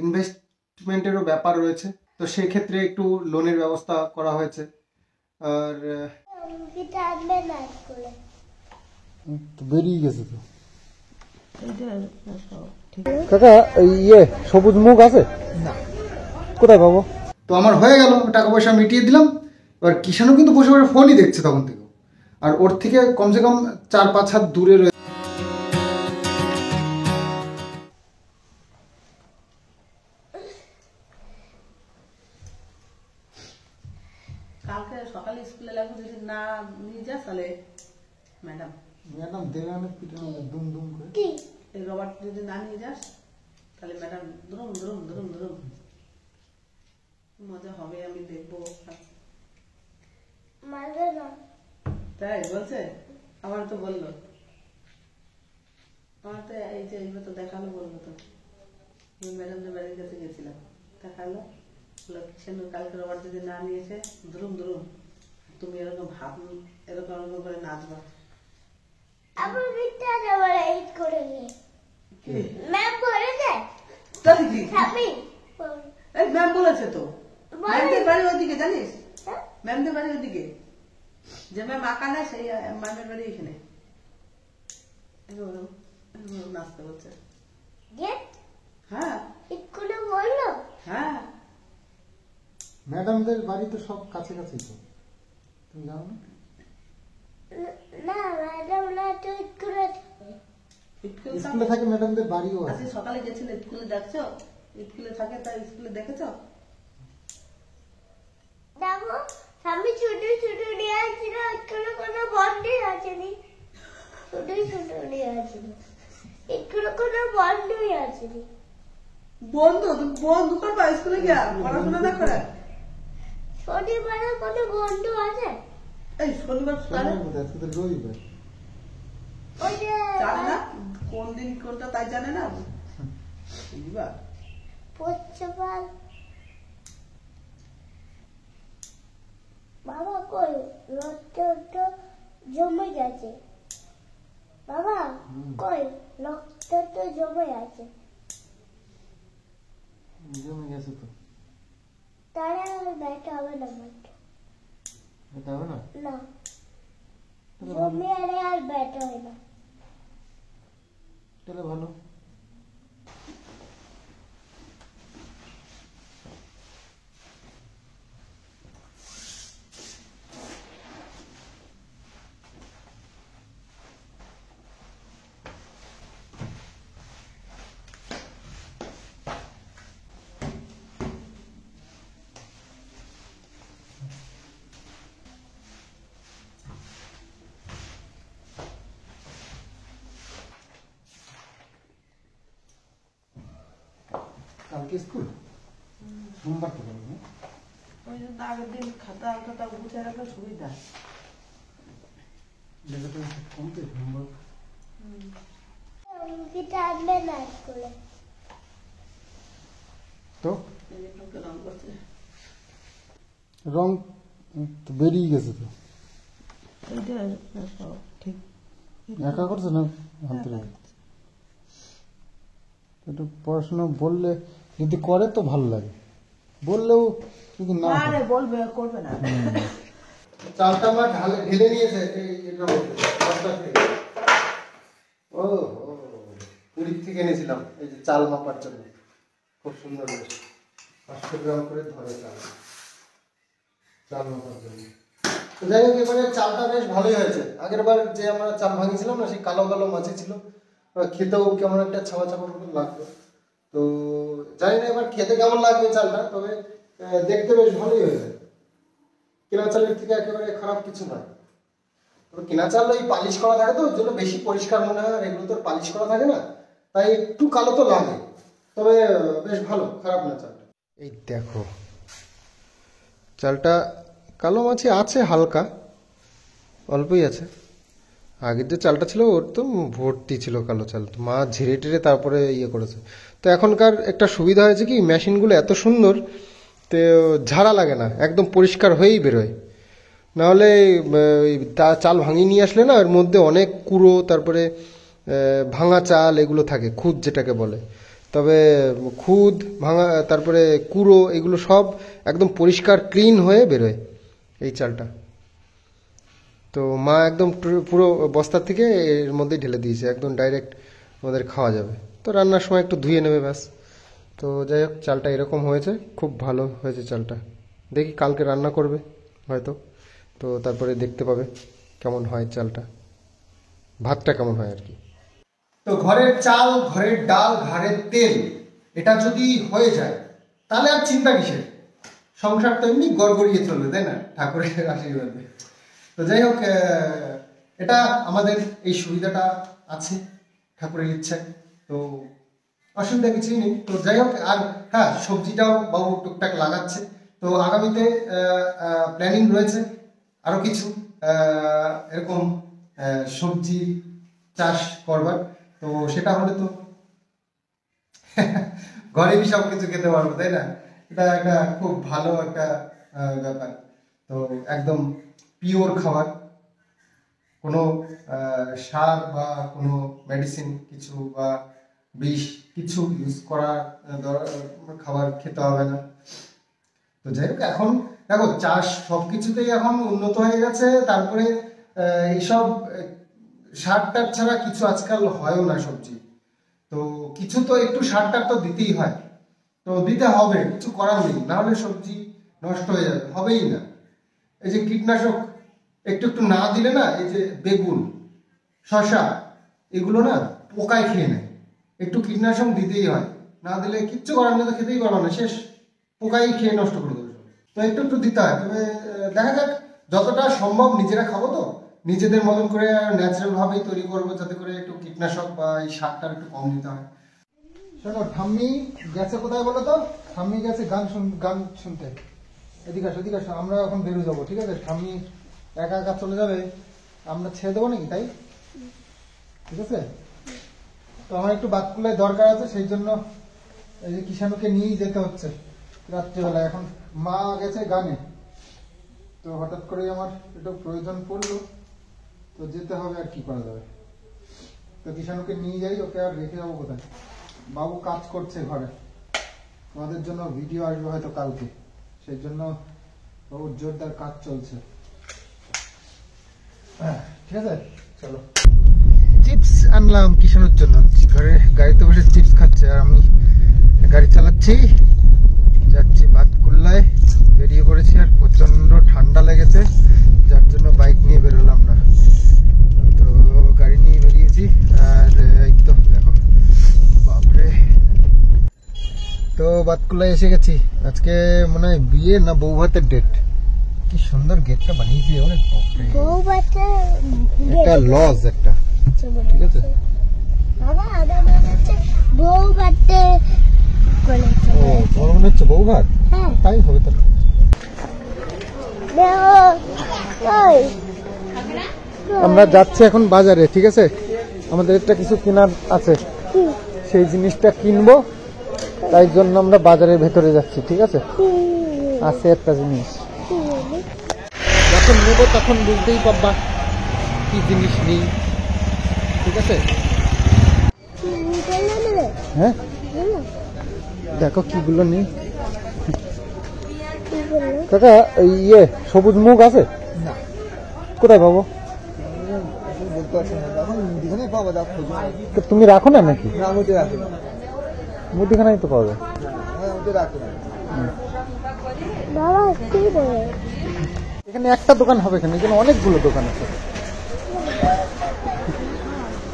ইনভেস্টমেন্টেরও ব্যাপার রয়েছে, তো সেক্ষেত্রে একটু লোনের ব্যবস্থা করা হয়েছে। আর বেরিয়ে গেছে তো কাকা, ইয়ে সবুজ মুগ আছে না, কোথায় পাবো? তো আমার হয়ে গেল, টাকা পয়সা মিটিয়ে দিলাম। এবার কিষানও কিন্তু বসে বসে ফোনই দেখছে তখন থেকে, আর ওর থেকে কমসে কম 4-5 হাত দূরে রয়েছে। কালকে সকালে স্কুলে লাগবে, যদি না নিয়ে যাস তাহলে ম্যাডাম দেবে অনেক পিঠে দুম দুম করে। এই রবার যদি না নিয়ে যাস তাহলে ম্যাডাম ধরুম ধরুম ধরুম ধরুম মজা হবে, আমি দেখবো। তাই বলছে, আমার তো বললো, আমার তো এই যে এইবার তো দেখালো, বললো তো ম্যাডামদের বাড়ির কাছে গেছিলাম, দেখালো কালকে রবার যদি না নিয়েছে ধরুম ধরুম তুমি এরকম ভাব, এরকম এরকম করে নাচবা। ম্যাম বলেছে তো, ম্যামদের বাড়ি ওদিকে জানিস, ম্যামদের বাড়ি ওদিকে, যে ম্যাম আঁকা না সেই ম্যামের বাড়ি এখানে নাচতে বলছে। হ্যাঁ হ্যাঁ, ম্যাডামদের বাড়ি তো সব কাছে কাছেই তো, তুমি জানো না? স্কুলে থাকে, ম্যাডামদের বাড়িও আছে। সকালে গেছিল স্কুলে, দেখছো স্কুলে থাকে, তাই স্কুলে দেখেছো? আমি ছোট ছোট নিয়ে আসছিল, স্কুলে কোনো বন্ধই আসেনি, ছোট ছোট নিয়ে আসছিল, স্কুলে কোনো বন্ধই আসেনি। বন্ধু বন্ধু করবা স্কুলে গিয়া পড়াশোনা না করে? শনিবারে কোনো বন্ধু আছে? এই শনিবার রবিবার ওই যে জানে না কোন দিন কোনটা, তাই জানে না। শনিবার পশ্চিমবাল বাবা কই রক্ত জমে গেছে, বাবা কই রক্ত জমে আছে, জমে গেছে তো, তারা ব্যাটা হবে না, এটা হবে না, না জমে আর ব্যাটা হয় না, তাহলে ভালো। কালকে স্কুল, সোমবার থেকে ওই জন্য আগের দিন খাতা খাতা গুছিয়ে রাখলে সুবিধা। আনবে না স্কুলে, তো রং করছে, রং তো বেরিয়ে গেছে তো, ঠিক একা করছে না হাতে, একটু পড়াশোনা বললে যদি করে তো ভালো লাগে, বললেও যদি না বলবে করবে না। চালটা আমার ঢেলে নিয়েছে ও পুরীর থেকে এনেছিলাম, এই যে চাল মাপার জন্য, খুব সুন্দর বেশ 500 গ্রাম করে ধরে চাল মাপার জন্য। তো যাই হোক, এবারে চালটা বেশ ভালোই হয়েছে। আগের বার যে আমরা চাল ভাঙিয়েছিলাম না, সেই কালো কালো মাছি ছিল, খেতেও কেমন একটা ছাপা ছাপা মতো লাগতো। তো জানি না এবার খেতে কেমন লাগবে চালটা, তবে দেখতে বেশ ভালোই হয়েছে। কেনা চালের থেকে একেবারে খারাপ কিছু নয়। তবে কেনা চাল ওই পালিশ করা থাকে তো, ওই জন্য বেশি পরিষ্কার মনে হয়, আর এগুলো তো পালিশ করা থাকে না, তাই একটু কালো তো লাগে, তবে বেশ ভালো, খারাপ না চালটা। এই দেখো চালটা কালো মাছি আছে, হালকা অল্পই আছে। আগের যে চালটা ছিল ওর তো ভর্তি ছিল কালো চাল, তো মা ঝেড়ে টেড়ে তারপরে ইয়ে করেছে। তো এখনকার একটা সুবিধা হয়েছে কি, মেশিনগুলো এত সুন্দর, তো ঝাড়া লাগে না, একদম পরিষ্কার হয়েই বেরোয়। নাহলে চাল ভাঙিয়ে নিয়ে আসলে না, এর মধ্যে অনেক কুড়ো, তারপরে ভাঙা চাল এগুলো থাকে, খুদ যেটাকে বলে, তবে খুদ ভাঙা, তারপরে কুড়ো, এগুলো সব একদম পরিষ্কার ক্লিন হয়ে বেরোয় এই চালটা। তো মা একদম পুরো বস্তার থেকে এর মধ্যেই ঢেলে দিয়েছে, একদম ডাইরেক্ট আমাদের খাওয়া যাবে। তো রান্নার সময় একটু ধুয়ে নেবে ব্যাস। তো যাই হোক, চালটা এরকম হয়েছে, খুব ভালো হয়েছে চালটা। দেখি কালকে রান্না করবে হয়তো, তো তারপরে দেখতে পাবে কেমন হয় চালটা, ভাতটা কেমন হয় আর কি। তো ঘরের চাল, ঘরের ডাল, ঘরের তেল, এটা যদি হয়ে যায় তাহলে আর চিন্তা কিসের, সংসার তো এমনি গড়গড়িয়ে চলবে, তাই না, ঠাকুরের আশীর্বাদে। তো যাই হোক, এটা আমাদের এই সুবিধাটা আছে ঠাকুরের ইচ্ছায়, তো অসুবিধা কিছুই নেই। তো যাই হোক, আর হ্যাঁ, সবজিটাও বাবু টুকটাক লাগাচ্ছে। তো আগামীতে প্ল্যানিং রয়েছে আরো কিছু এরকম সবজি চাষ করবার। তো সেটা হলে তো ঘরেই সব কিছু খেতে পারবো, তাই না? এটা একটা খুব ভালো একটা ব্যাপার। তো একদম পিওর খাবার, কোনো সার বা কোনো মেডিসিন কিছু বা বিষ কিছু ইউজ করা খাবার খেতে হবে না। তো যাই হোক, এখন দেখো চাষ সবকিছুতেই এখন উন্নত হয়ে গেছে। তারপরে এইসব সার টার ছাড়া কিছু আজকাল হয়ও না সবজি। তো কিছু তো একটু সার টার তো দিতেই হয়, তো দিতে হবে, কিছু করার নেই, নাহলে সবজি নষ্ট হয়ে যাবে, হবেই না। এই যে কীটনাশক একটু একটু না দিলে না, এই যে বেগুন, শসা, এগুলো না পোকায় খেয়ে নেয়, একটু কীটনাশক দিতেই হয়, না দিলে কিচ্ছু করার নেই, তো খেতেই পারবে না, শেষ, পোকাই খেয়ে নষ্ট করে দেবে। তো একটু একটু দিতে হয়। তবে দেখা যাক, যতটা সম্ভব নিজেরা খাবো, তো নিজেদের মতন করে ন্যাচারাল ভাবেই তৈরি করবো, যাতে করে একটু কীটনাশক বা এই সারটা একটু কম দিতে হয়। শোনো, ঠাম্মি গেছে কোথায় বলো তো? ঠাম্মি গেছে গান শুনতে। এদিকে আসো, এদিকে আসো, আমরা এখন বেরো যাবো, ঠিক আছে? ঠাম্মি একা একা চলে যাবে, আমরা ছেড়ে দেবো নাকি, তাই? ঠিক আছে। তো আমার একটু বাতকুলায় দরকার আছে, সেই জন্য এই যে কিষাণুকে নিয়েই যেতে হচ্ছে রাত্রিবেলা। এখন মা গেছে গানে, তো হঠাৎ করেই আমার একটু প্রয়োজন পড়লো, তো যেতে হবে, আর কি করা যাবে। তো কিষাণুকে নিয়ে যাই, ওকে আর রেখে যাবো কোথায়? বাবু কাজ করছে ঘরে, আমাদের জন্য ভিডিও আসবে হয়তো কালকে, সেই জন্য বাবুর জোরদার কাজ চলছে। ঠিক আছে, চলো। চিপস আনলাম কিষাণুর জন্য, ঘরে গাড়িতে বসে চিপস খাচ্ছে, আর আমি গাড়ি চালাচ্ছি, যাচ্ছি বাতকুল্লায়, বেরিয়ে পড়েছি। আর প্রচন্ড ঠান্ডা লেগেছে, যার জন্য বাইক নিয়ে বেরোলাম না, তো গাড়ি নিয়ে বেরিয়েছি। আর এই তো দেখো, বাপরে। তো বাতকুল্লায় এসে গেছি। আজকে মনে হয় বিয়ে না বউ ভাতের ডেট। কি সুন্দর গেটটা বানিয়েছি, অনেক বউ ভাতে একটা লজ একটা, ঠিক আছে? বাবা আদা বানাচ্ছে বউ ভাতে করেছে। ও, তোমার মনে হচ্ছে বউ ভাত? হ্যাঁ, তাই হবে তো। আমরা যাচ্ছি এখন বাজারে, ঠিক আছে? আমাদের একটা কিছু কেনার আছে, সেই জিনিসটা কিনবো, তাই জন্য আমরা বাজারের ভেতরে যাচ্ছি, ঠিক আছে? আছে একটা জিনিস, যখন নেবো তখন বুঝতেই পারবা কি জিনিস নেই, ঠিক আছে? হ্যাঁ, দেখো কিগুলো নেই। কাকা, ইয়ে সবুজ মুগ আছে? কোথায় পাবো? তুমি রাখো না নাকি? মুদিখানায় তো পাবে। এখানে একটা দোকান হবে, এখানে এখানে অনেকগুলো দোকান আছে।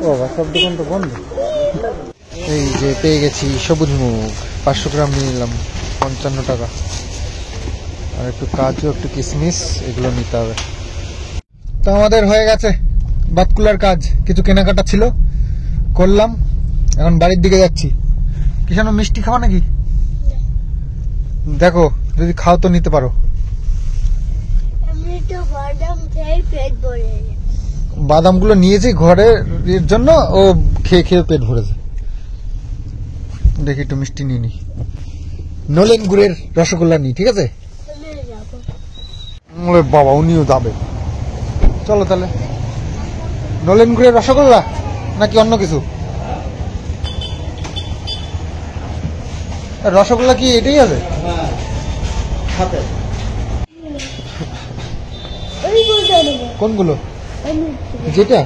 ও বাবা, সব দোকান তো বন্ধ। এই যে পেয়ে গেছি সবুজ মুগ, 500 গ্রাম নিয়ে নিলাম, 55 টাকা। আর একটু কাজু, একটু কিশমিশ, এগুলো নিতে হবে। তো আমাদের হয়ে গেছে বাতকুলার কাজ, কিছু কেনাকাটা ছিল, করলাম, এখন বাড়ির দিকে যাচ্ছি। কিষাণু মিষ্টি খাওয়া নাকি? দেখো যদি খাও তো নিতে পারো। বাদামগুলো নিয়েছি ঘরের জন্য, ও খেয়ে খেয়ে পেট ভরেছে। দেখি একটু মিষ্টি নিয়ে নি, নলেন গুড়ের রসগোল্লা নি, ঠিক আছে? বাবা, উনিও যাবে, চলো তাহলে। নলেন গুড়ের রসগোল্লা নাকি অন্য কিছু? আর রসগোল্লা কি এটাই হবে? হ্যাঁ হাতে ওই বলতে দেবো কোনগুলো? আমি যেটা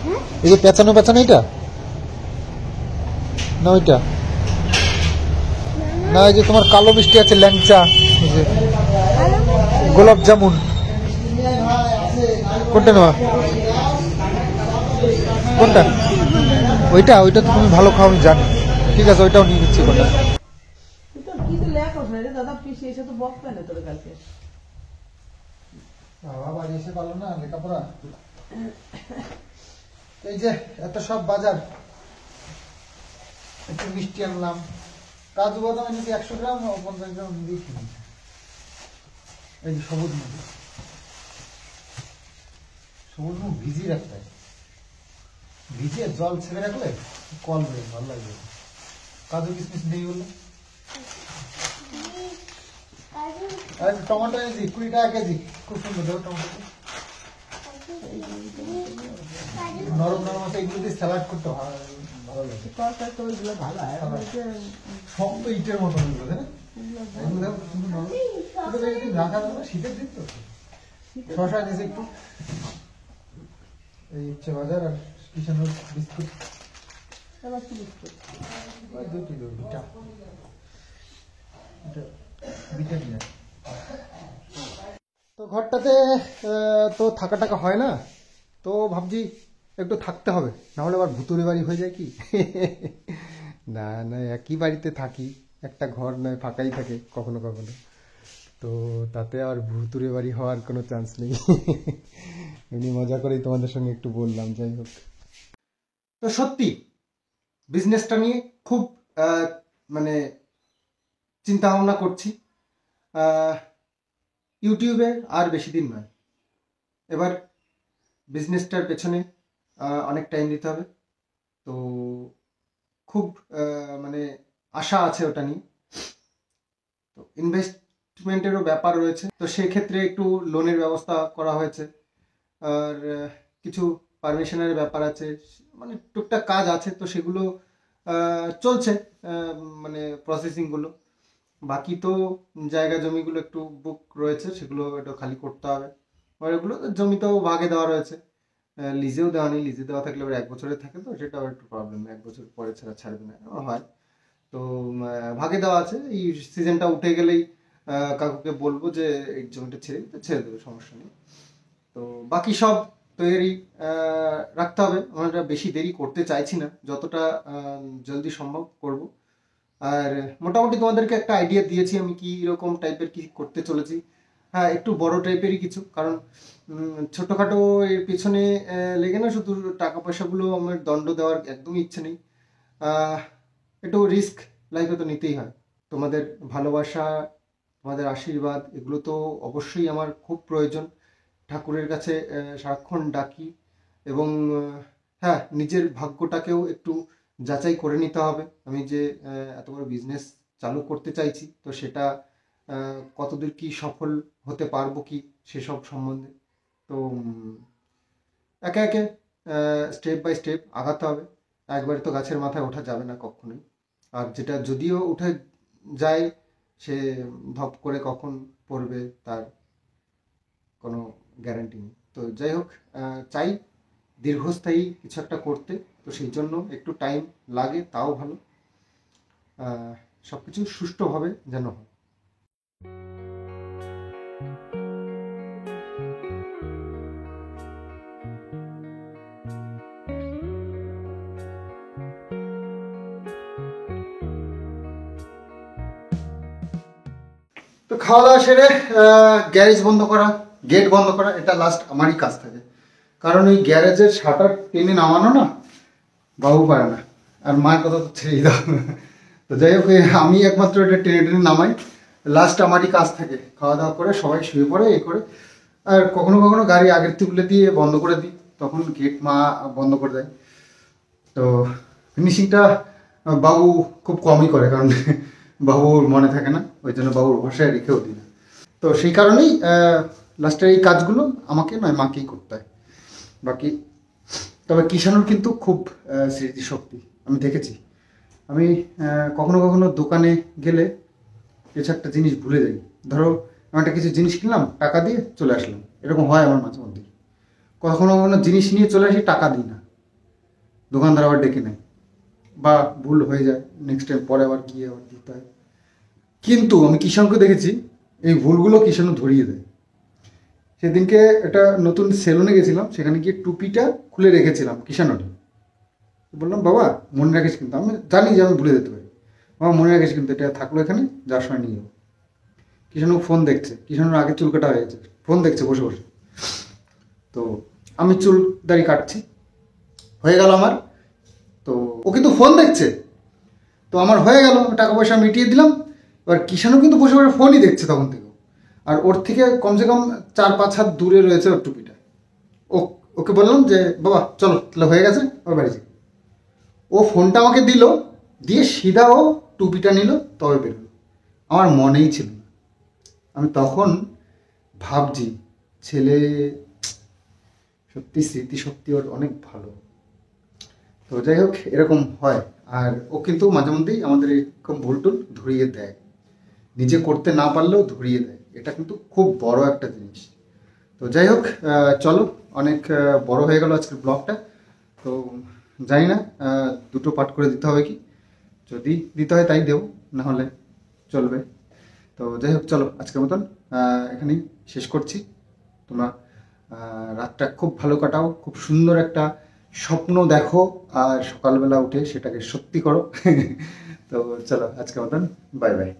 হ্যাঁ এই যে পেঁচানো পেঁচানো এটা না ওইটা না, এই যে তোমার কালো মিষ্টি আছে ল্যাংচা, এই যে গোলাপ জামুন, কোনটা নেওয়া? কোনটা? ওইটা ওইটা তো তুমি ভালো খাও আমি জানি। ঠিক আছে ওইটাও নিয়ে নিচ্ছি। কোনটা? তুই তো কি তো লেখো না রে দাদা, পিসি এসে তো বকবে না তোর কালকে। বাবা বাড়ি এসে পারলো না লেখাপড়া। এই যে এত সব বাজার, একটু মিষ্টি আনলাম, কাজু বাদাম এনেছি 100 গ্রাম, 50 গ্রাম দিয়ে কিনি। এই যে সবুজ মুখ, সবুজ মুখ ভিজিয়ে রাখতে হয়, ভিজিয়ে জল ছেড়ে রাখলে কল বেরোয়, ভালো লাগবে। কাজু কিশমিশ নেই বললে। আর টমেটো এনেছি 20 টাকা কেজি, খুব সুন্দর দেবো টমেটো, নরম নরম আছে, এগুলো দিয়ে স্যালাড করতে ভালো লাগে। তরকারি ওইগুলো ভালো হয়, ওই যে শক্ত ইটের মতন এগুলো, তাই না? এগুলো দেখো সুন্দর নরম। এটা বেশি দিন রাখা যাবে না, শীতের দিন তো। শশা এনেছি একটু, এই হচ্ছে বাজার। আর কিষানোর বিস্কুট, আবার কি বিস্কুট? ওই 2 কিলো বিটা, এটা বিটা নিয়ে। তো ঘরটাতে তো থাকা টাকা হয় না, তো ভাবছি একটু থাকতে হবে, নাহলে আবার ভুতুরে বাড়ি হয়ে যায় কি। না না, একই বাড়িতে থাকি, একটা ঘর নয় ফাঁকাই থাকে কখনো কখনো, তো তাতে আর ভুতুরে বাড়ি হওয়ার কোনো চান্স নেই। এমনি মজা করেই তোমাদের সঙ্গে একটু বললাম। যাই হোক, তো সত্যি বিজনেসটা নিয়ে খুব মানে চিন্তা ভাবনা করছি। ইউটিউবে আর বেশি দিন নয়, এবার বিজনেসটার পেছনে অনেক টাইম দিতে হবে, তো খুব মানে আশা আছে ওটা নিয়ে। তো ইনভেস্টমেন্টেরও ব্যাপার রয়েছে, তো সেক্ষেত্রে একটু লোনের ব্যবস্থা করা হয়েছে, আর কিছু পারমিশনের ব্যাপার আছে, মানে টুকটাক কাজ আছে, তো সেগুলো চলছে, মানে প্রসেসিংগুলো। বাকি তো জায়গা জমিগুলো একটু বুক রয়েছে, সেগুলো একটু খালি করতে হবে। আর এগুলো জমিতেও ভাগে দেওয়া রয়েছে, লিজেও দেওয়া নেই। লিজে দেওয়া থাকলে এবার 1 বছরে থাকে, তো সেটাও একটু প্রবলেম, 1 বছর পরে ছাড়বে না হয়। তো ভাগে দেওয়া আছে, এই সিজনটা উঠে গেলেই কাকুকে বলবো যে এই জমিটা ছেড়ে দিতে, ছেড়ে দেবে, সমস্যা নেই। তো বাকি সব তৈরি রাখতে হবে। আমরা বেশি দেরি করতে চাইছি না, যতটা জলদি সম্ভব করব। আর মোটামুটি তোমাদেরকে একটা আইডিয়া দিয়েছি আমি কি রকম টাইপের কি করতে চলেছি। হ্যাঁ, একটু বড় টাইপেরই কিছু, কারণ ছোটোখাটো এর পেছনে লেগে না শুধু টাকা পয়সাগুলো আমার দণ্ড দেওয়ার একদমই ইচ্ছে নেই। একটু রিস্ক লাইফে তো নিতেই হয়। তোমাদের ভালোবাসা, তোমাদের আশীর্বাদ, এগুলো তো অবশ্যই আমার খুব প্রয়োজন। ঠাকুরের কাছে সারাক্ষণ ডাকি, এবং হ্যাঁ, নিজের ভাগ্যটাকেও একটু যাচাই করে নিতে হবে। আমি যে এত বড় বিজনেস চালু করতে চাইছি, তো সেটা কতদূর কি সফল হতে পারবো কি সেসব সম্বন্ধে। তো একে একে স্টেপ বাই স্টেপ আগাতে হবে, একবারে তো গাছের মাথায় ওঠা যাবে না কখনোই। আর যেটা যদিও উঠে যায়, সে ধপ করে কখন পড়বে তার কোনো গ্যারান্টি নেই। তো যাই হোক, চাই দীর্ঘস্থায়ী কিছু একটা করতে, তো সেই জন্য একটু টাইম লাগে, তাও ভালো, সব কিছু সুষ্ঠুভাবে যেন হয়। তো খাওয়া দাওয়া সেরে গ্যারেজ বন্ধ করা, গেট বন্ধ করা, এটা লাস্ট আমারই কাজ থাকে, কারণ ওই গ্যারেজের শাটার টেনে নামানো না বাবু পারে না, আর মায়ের কথা তো ছেড়েই দাও। তো যাই হোক, আমি একমাত্র এটা টেনে টেনে নামাই, লাস্ট আমারই কাজ থাকে। খাওয়া দাওয়া করে সবাই শুয়ে পড়ে এ করে, আর কখনো কখনো গাড়ি আগের তুলে দিয়ে বন্ধ করে দিই, তখন গেট মা বন্ধ করে দেয়। তো ফিনিশিংটা বাবু খুব কমই করে, কারণ বাবুর মনে থাকে না, ওই জন্য বাবুর ভাষায় রেখেও দিই না। তো সেই কারণেই লাস্টের এই কাজগুলো আমাকে নয় মাকেই করতে হয়। বাকি তবে কিষাণুর কিন্তু খুব স্মৃতিশক্তি, আমি দেখেছি আমি কখনো কখনো দোকানে গেলে কিছু একটা জিনিস ভুলে যাই। ধরো আমি একটা কিছু জিনিস কিনলাম, টাকা দিয়ে চলে আসলাম, এরকম হয় আমার মাঝে মধ্যে। কখনো কখনো জিনিস নিয়ে চলে আসি, টাকা দিই না, দোকানদার আবার ডেকে নেয়, বা ভুল হয়ে যায়, নেক্সট টাইম পরে আবার গিয়ে আবার দিতে হয়। কিন্তু আমি কিষাণকে দেখেছি এই ভুলগুলো কিষাণু ধরিয়ে দেয়। সেদিনকে একটা নতুন সেলুনে গেছিলাম, সেখানে গিয়ে টুপিটা খুলে রেখেছিলাম কিষাণুর। বললাম বাবা মনে রাখিস কিন্তু, আমি জানি যে আমি ভুলে যেতে পারি, বাবা মনে রাখিস কিন্তু, এটা থাকলো এখানে, যার সময় নিয়ে যাবো। কিষাণু ফোন দেখছে, কিষাণুর আগে চুল কাটা হয়ে গেছে, ফোন দেখছে বসে বসে। তো আমি চুল দাড়ি কাটছি, হয়ে গেল আমার, তো ও কিন্তু ফোন দেখছে, তো আমার হয়ে গেল, টাকা পয়সা মিটিয়ে দিলাম। এবার কিষাণু কিন্তু বসে বসে ফোনই দেখছে তখন থেকে, আর ওর থেকে কমসে কম 4-5 হাত দূরে রয়েছে ওর টুপিটা। ওকে বললাম যে বাবা চলো তাহলে হয়ে গেছে, ওর বাড়ি যাই। ও ফোনটা আমাকে দিল, দিয়ে সিধা ও টুপিটা নিল, তবে বেরোলো। আমার মনেই ছিল না। আমি তখন ভাবছি ছেলে সত্যি স্মৃতিশক্তি ওর অনেক ভালো। তো যাই হোক, এরকম হয়। আর ও কিন্তু মাঝে মধ্যেই আমাদের এরকম ভুল টুল ধরিয়ে দেয়, নিজে করতে না পারলেও ধরিয়ে দেয়। এটা কিন্তু খুব বড় একটা জিনিস। তো যাই হোক, চলো, অনেক বড় হয়ে গেল আজকের ব্লগটা। তো জানি না 2টো পার্ট করে দিতে হবে কি, যদি দিতে হয় তাই দেবো, না হলে চলবে। তো যাই হোক, চলো আজকের মতন এখানেই শেষ করছি। তোমরা রাতটা খুব ভালো কাটাও, খুব সুন্দর একটা স্বপ্ন দেখো, আর সকালবেলা উঠে সেটাকে সত্যি করো। তো চলো আজকের মতন বাই বাই।